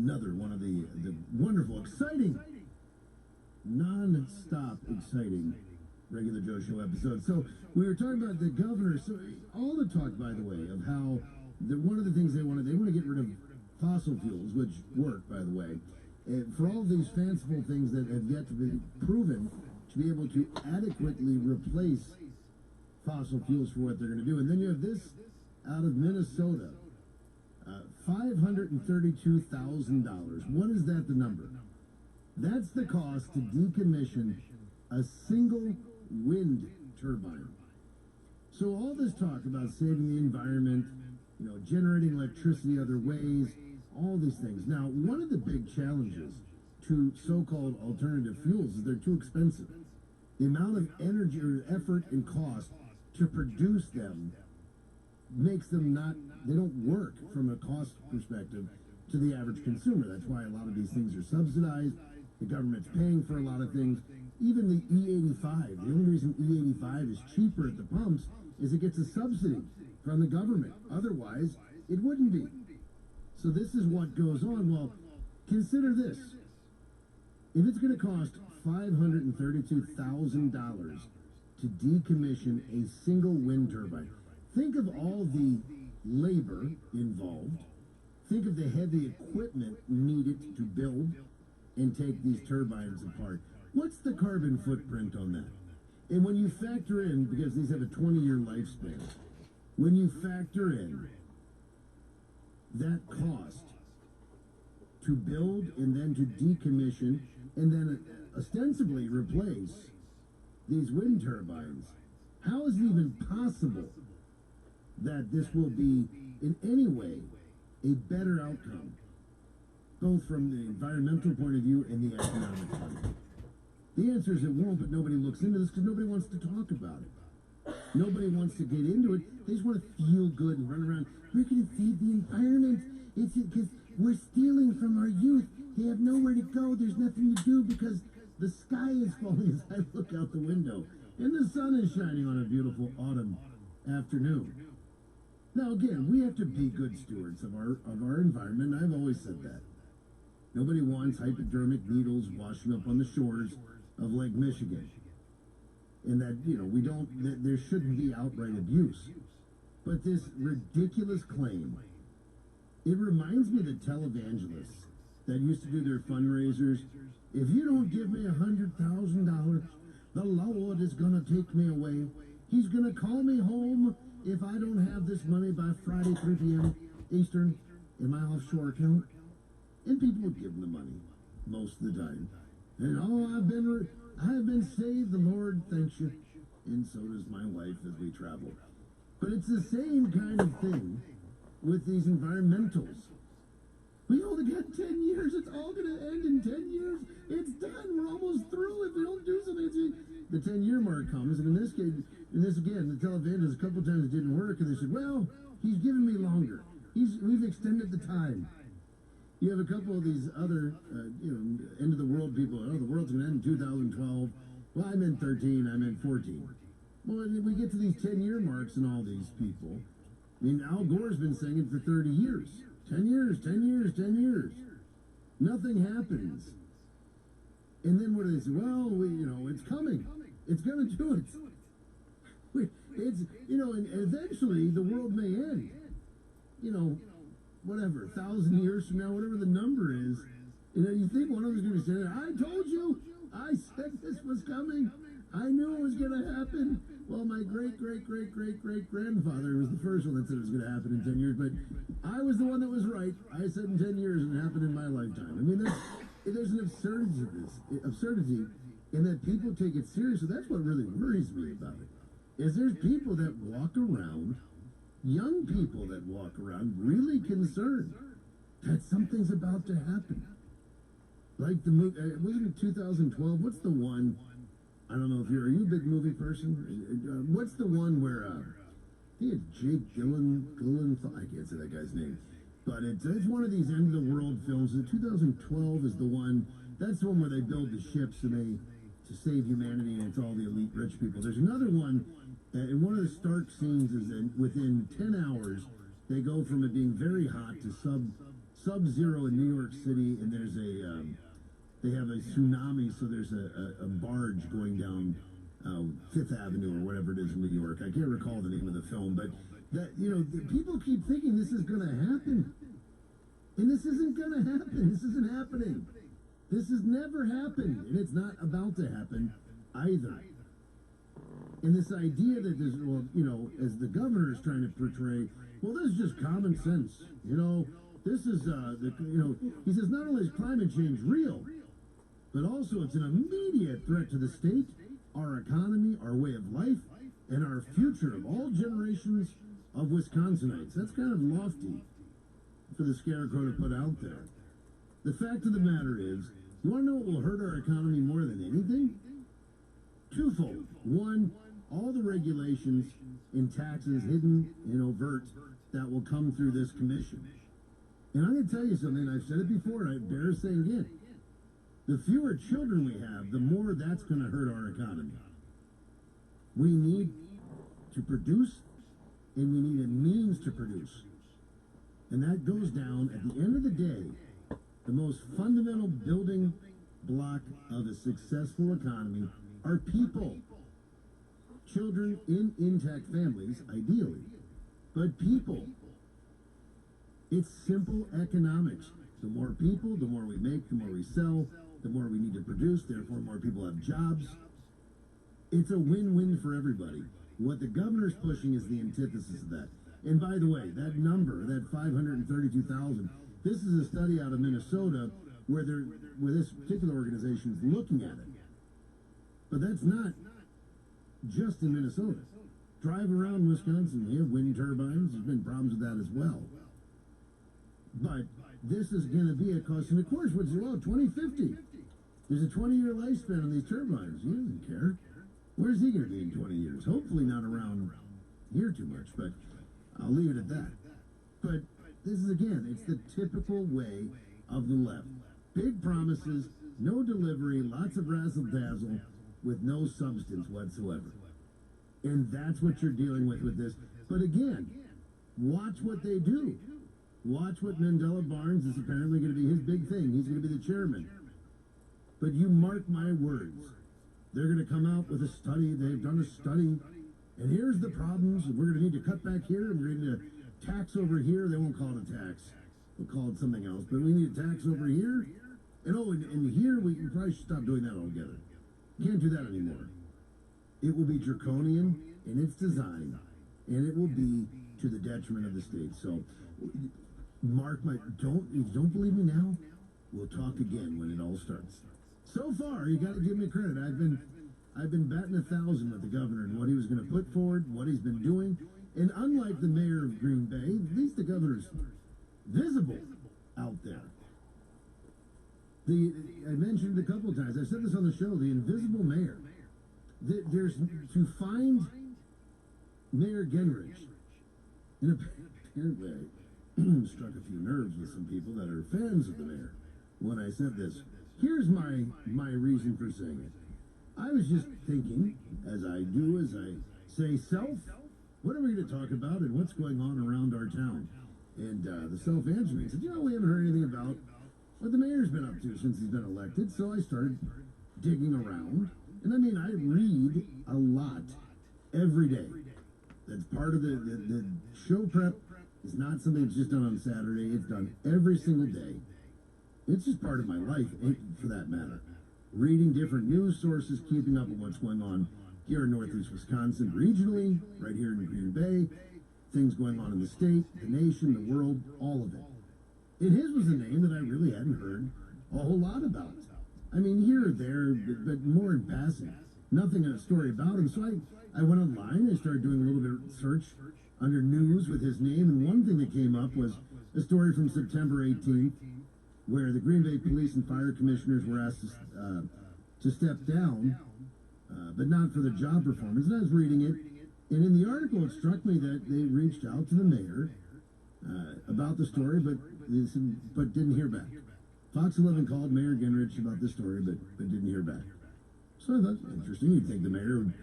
another one of the wonderful, exciting, non-stop exciting regular Joe Show episodes. So we were talking about the governor. So all the talk, by the way, of how one of the things they want to get rid of fossil fuels, which work, by the way, for all these fanciful things that have yet to be proven to be able to adequately replace fossil fuels for what they're going to do. And then you have this out of Minnesota, $532,000. What is that the number? That's the cost to decommission a single wind turbine. So all this talk about saving the environment, generating electricity other ways, all these things. Now, one of the big challenges to so-called alternative fuels is they're too expensive. The amount of energy or effort and cost to produce them makes them they don't work from a cost perspective to the average consumer. That's why a lot of these things are subsidized. The government's paying for a lot of things. Even the E85, the only reason E85 is cheaper at the pumps is it gets a subsidy from the government. Otherwise, it wouldn't be. So this is what goes on. Well, consider this. If it's going to cost $532,000 to decommission a single wind turbine, think of all the labor involved. Think of the heavy equipment needed to build and take these turbines apart. What's the carbon footprint on that? And when you factor in, because these have a 20-year lifespan, when you factor in that cost to build and then to decommission and then ostensibly replace these wind turbines, how is it even possible that this will be in any way a better outcome, both from the environmental point of view and the economic point of view? The answer is it won't, but nobody looks into this because nobody wants to talk about it. Nobody wants to get into it. They just want to feel good and run around. We're going to save the environment. It's because we're stealing from our youth. They have nowhere to go. There's nothing to do because the sky is falling as I look out the window. And the sun is shining on a beautiful autumn afternoon. Now, again, we have to be good stewards of our environment. I've always said that. Nobody wants hypodermic needles washing up on the shores of Lake Michigan. And that, there shouldn't be outright abuse. But this ridiculous claim, it reminds me of the televangelists that used to do their fundraisers. If you don't give me $100,000, the Lord is going to take me away. He's going to call me home if I don't have this money by Friday, 3 p.m. Eastern in my offshore account. And people would give them the money most of the time. And I've been saved, the Lord thanks you. And so does my wife as we travel. But it's the same kind of thing with these environmentals. We only got 10 years. It's all going to end in 10 years. It's done. We're almost through. If we don't do something, the 10-year mark comes. And in this case, the televangelist, a couple times it didn't work. And they said, well, he's given me longer. We've extended the time. You have a couple of these other, end of the world people. Oh, the world's going to end in 2012. Well, I meant 13. I meant 14. Well, we get to these 10-year marks and all these people. I mean, Al Gore's been saying it for 30 years. 10 years, 10 years, 10 years. Nothing happens. And then what do they say? Well, it's coming. It's going to do it. And eventually the world may end. Whatever, 1,000 years from now, whatever the number is. You think one of them is going to say, I told you. I said this was coming. I knew it was going to happen. Well, my great-great-great-great-great-grandfather was the first one that said it was going to happen in 10 years, but I was the one that was right. I said in 10 years and it happened in my lifetime. I mean, there's an absurdity in that people take it seriously. That's what really worries me about it, is there's people that walk around, young people that walk around really concerned that something's about to happen. Like the movie, wasn't it 2012? What's the one? I don't know if are you a big movie person? What's the one where, I think it's Jake Gyllenhaal, I can't say that guy's name, but it's one of these end of the world films. The 2012 is the one, that's the one where they build the ships and to save humanity, and it's all the elite rich people. There's another one, and one of the stark scenes is that within 10 hours, they go from it being very hot to sub-zero in New York City, and there's they have a tsunami, so there's a barge going down Fifth Avenue or whatever it is in New York. I can't recall the name of the film, but that, you know, people keep thinking this is going to happen. And this isn't going to happen. This isn't happening. This has never happened, and it's not about to happen either. And this idea that there's, well, you know, as the governor is trying to portray, well, this is just common sense. You know, this is, he says not only is climate change real, but also it's an immediate threat to the state, our economy, our way of life, and our future of all generations of Wisconsinites. That's kind of lofty for the scarecrow to put out there. The fact of the matter is, you want to know what will hurt our economy more than anything? Twofold. One, all the regulations and taxes, hidden and overt, that will come through this commission. And I'm going to tell you something, I've said it before, and I bear saying again. The fewer children we have, the more that's going to hurt our economy. We need to produce, and we need a means to produce. And that goes down, at the end of the day, the most fundamental building block of a successful economy are people. Children in intact families, ideally, but people. It's simple economics. The more people, the more we make, the more we sell, the more we need to produce, therefore more people have jobs. It's a win-win for everybody. What the governor's pushing is the antithesis of that. And by the way, that number, that 532,000, this is a study out of Minnesota where this particular organization is looking at it. But that's not just in Minnesota. Drive around Wisconsin, we have wind turbines. There's been problems with that as well. But this is going to be a cost. And of course, what's 2050? There's a 20-year lifespan on these turbines. He doesn't care. Where's he going to be in 20 years? Hopefully not around here too much, but I'll leave it at that. But this is, again, it's the typical way of the left. Big promises, no delivery, lots of razzle-dazzle with no substance whatsoever. And that's what you're dealing with this. But again, watch what they do. Watch what Mandela Barnes is apparently going to be his big thing. He's going to be the chairman. But you mark my words. They're going to come out with a study. They've done a study. And here's the problems. And we're going to need to cut back here. And we're going to need a tax over here. They won't call it a tax. We'll call it something else. But we need a tax over here. And here we probably should stop doing that altogether. Can't do that anymore. It will be draconian in its design. And it will be to the detriment of the state. So mark my, if you don't believe me now, we'll talk again when it all starts. So far, you got to give me credit. I've been batting 1,000 with the governor and what he was going to put forward, what he's been doing. And unlike the mayor of Green Bay, at least the governor's visible out there. I mentioned it a couple of times. I said this on the show. The invisible mayor. There's to find Mayor Genrich. And apparently, I struck a few nerves with some people that are fans of the mayor when I said this. Here's my reason for saying it. I was just thinking, as I do, as I say self, what are we going to talk about and what's going on around our town? And the self answered me and said, we haven't heard anything about what the mayor's been up to since he's been elected. So I started digging around. And I mean, I read a lot every day. That's part of the show prep. Is not something that's just done on Saturday. It's done every single day. It's just part of my life, for that matter. Reading different news sources, keeping up with what's going on here in Northeast Wisconsin, regionally, right here in Green Bay, things going on in the state, the nation, the world, all of it. And his was a name that I really hadn't heard a whole lot about. I mean, here or there, but more in passing. Nothing in a story about him. So I went online, I started doing a little bit of search under news with his name, and one thing that came up was a story from September 18th, where the Green Bay Police and Fire Commissioners were asked to step down, but not for the job performance. And I was reading it, and in the article it struck me that they reached out to the mayor about the story, but didn't hear back. Fox 11 called Mayor Genrich about the story, but didn't hear back. So I thought, interesting, you'd think the mayor would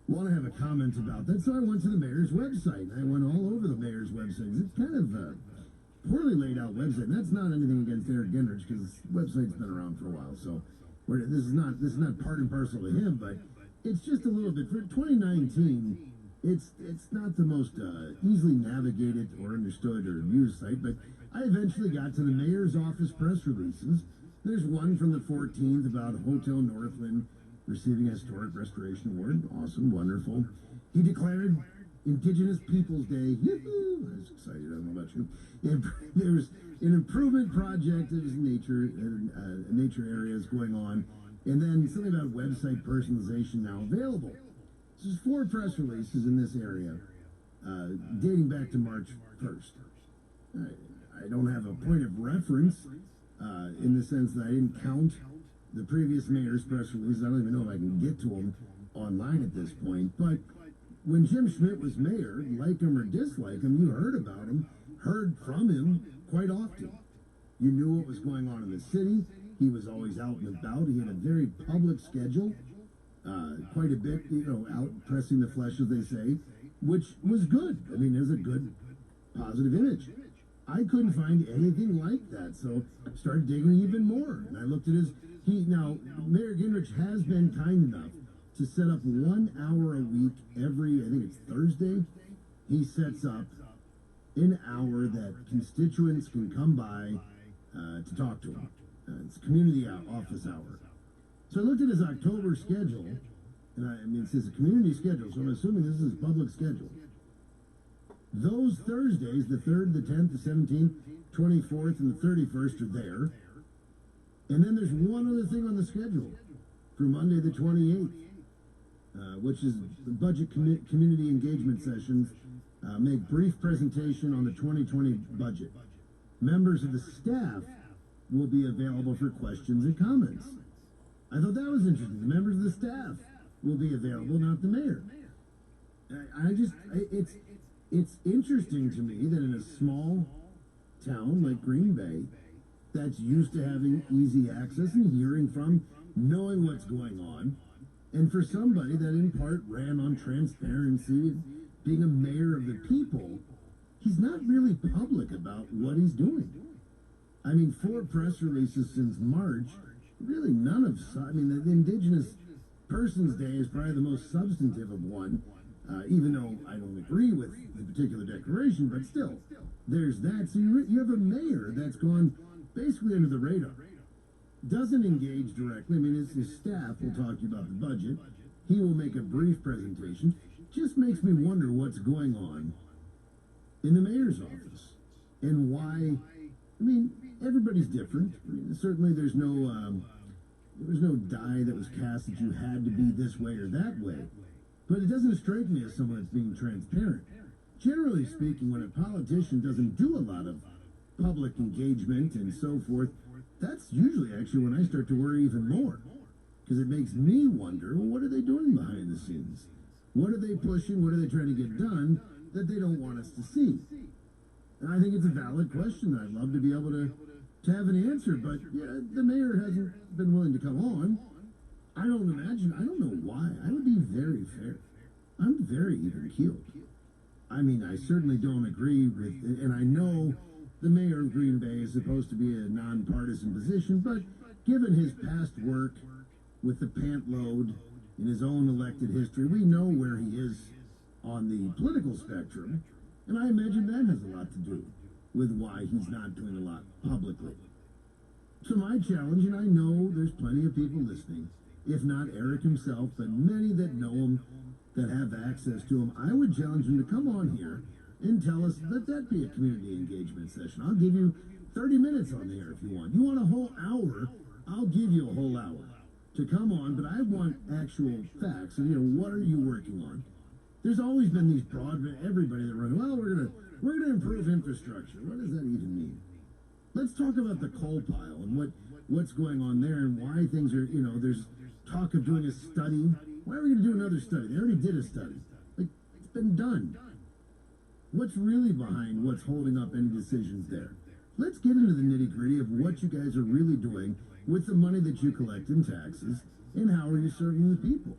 want to have a comment about that. So I went to the mayor's website, and I went all over the mayor's website. It's kind of poorly laid out website. And that's not anything against Eric Genrich, because this website's been around for a while. So this is not part and parcel to him, but it's just a little bit for 2019. It's not the most easily navigated or understood or used site, but I eventually got to the mayor's office press releases. There's one from the 14th about Hotel Northland receiving a historic restoration award. Awesome, wonderful. He declared Indigenous Peoples Day. Yoo-hoo! I was excited. I don't know about you. There was an improvement project of nature areas going on, and then something about website personalization now available. So there's 4 press releases in this area, dating back to March 1st. I don't have a point of reference in the sense that I didn't count the previous mayor's press releases. I don't even know if I can get to them online at this point. But when Jim Schmidt was mayor, like him or dislike him, you heard about him, heard from him quite often. You knew what was going on in the city. He was always out and about. He had a very public schedule, quite a bit, out pressing the flesh, as they say, which was good. I mean, there's a good, positive image. I couldn't find anything like that, so I started digging even more. And I looked at now, Mayor Genrich has been kind enough to set up 1 hour a week every, I think it's Thursday. He sets up an hour that constituents can come by to talk to him. It's community office hour. So I looked at his October schedule, and I mean, it says community schedule, so I'm assuming this is his public schedule. Those Thursdays, the 3rd, the 10th, the 17th, 24th, and the 31st are there. And then there's one other thing on the schedule for Monday the 28th, which is the budget community engagement sessions. Make brief presentation on the 2020 budget. Members of the staff will be available for questions and comments. I thought that was interesting. The members of the staff will be available, not the mayor. It's interesting to me that in a small town like Green Bay, that's used to having easy access and hearing from, knowing what's going on, and for somebody that in part ran on transparency, being a mayor of the people, he's not really public about what he's doing. I mean, 4 press releases since March, really none of, the Indigenous Persons Day is probably the most substantive of one. Even though I don't agree with the particular declaration, but still, there's that. So you have a mayor that's gone basically under the radar. Doesn't engage directly. I mean, his staff will talk to you about the budget. He will make a brief presentation. Just makes me wonder what's going on in the mayor's office and why. I mean, everybody's different. I mean, certainly there's no die that was cast that you had to be this way or that way. But it doesn't strike me as someone that's being transparent. Generally speaking, when a politician doesn't do a lot of public engagement and so forth, that's usually actually when I start to worry even more. Because it makes me wonder, well, what are they doing behind the scenes? What are they pushing? What are they trying to get done that they don't want us to see? And I think it's a valid question. I'd love to be able to have an answer, but yeah, the mayor hasn't been willing to come on. I don't know why. I would be very fair. I'm very even-keeled. I mean, I certainly don't agree with, and I know the mayor of Green Bay is supposed to be a nonpartisan position, but given his past work with the pant load in his own elected history, we know where he is on the political spectrum, and I imagine that has a lot to do with why he's not doing a lot publicly. So my challenge, and I know there's plenty of people listening, if not Eric himself, but many that know him, that have access to him, I would challenge him to come on here and tell us, let that be a community engagement session. I'll give you 30 minutes on the air if you want. You want a whole hour, I'll give you a whole hour to come on, but I want actual facts. And, what are you working on? There's always been these broad, everybody that run, well, we're gonna improve infrastructure. What does that even mean? Let's talk about the coal pile and what's going on there and why things are, there's talk of doing a study. Why are we going to do another study? They already did a study. It's been done. What's really behind what's holding up any decisions there? Let's get into the nitty-gritty of what you guys are really doing with the money that you collect in taxes and how are you serving the people.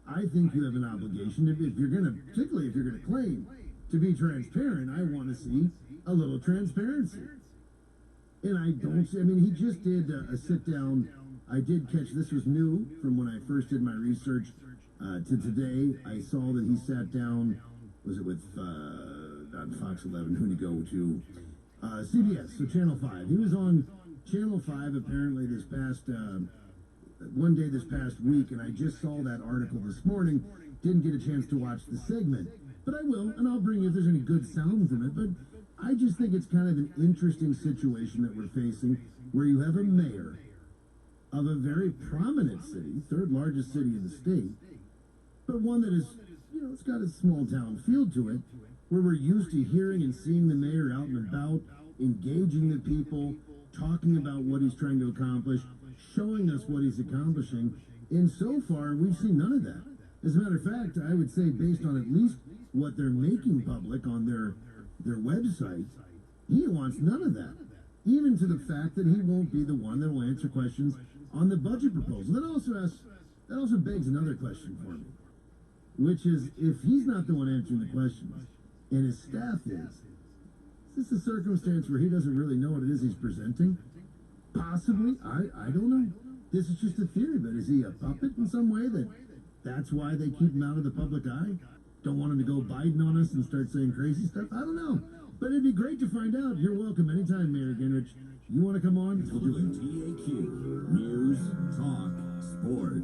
I think you have an obligation, particularly if you're going to claim to be transparent, I want to see a little transparency. And I don't, I mean, he just did a sit down. I did catch, this was new from when I first did my research to today. I saw that he sat down, was it with, on Fox 11, who'd he go to? CBS, so Channel 5. He was on Channel 5 apparently this past, one day this past week, and I just saw that article this morning. Didn't get a chance to watch the segment, but I will, and I'll bring you if there's any good sound from it. But I just think it's kind of an interesting situation that we're facing, where you have a mayor of a very prominent city, third largest city in the state, but one that is, you know, it's got a small town feel to it, where we're used to hearing and seeing the mayor out and about, engaging the people, talking about what he's trying to accomplish, showing us what he's accomplishing, and so far we've seen none of that. As a matter of fact, I would say based on at least what they're making public on their website, he wants none of that. Even to the fact that he won't be the one that will answer questions on the budget proposal. That also begs another question for me, which is, if he's not the one answering the questions, and his staff is this a circumstance where he doesn't really know what it is he's presenting? Possibly. I don't know. This is just a theory, but is he a puppet in some way that's why they keep him out of the public eye? Don't want him to go Biden on us and start saying crazy stuff? I don't know. But it'd be great to find out. You're welcome anytime, Mayor Genrich. You want to come on? We'll do it. TAQ News Talk Sports.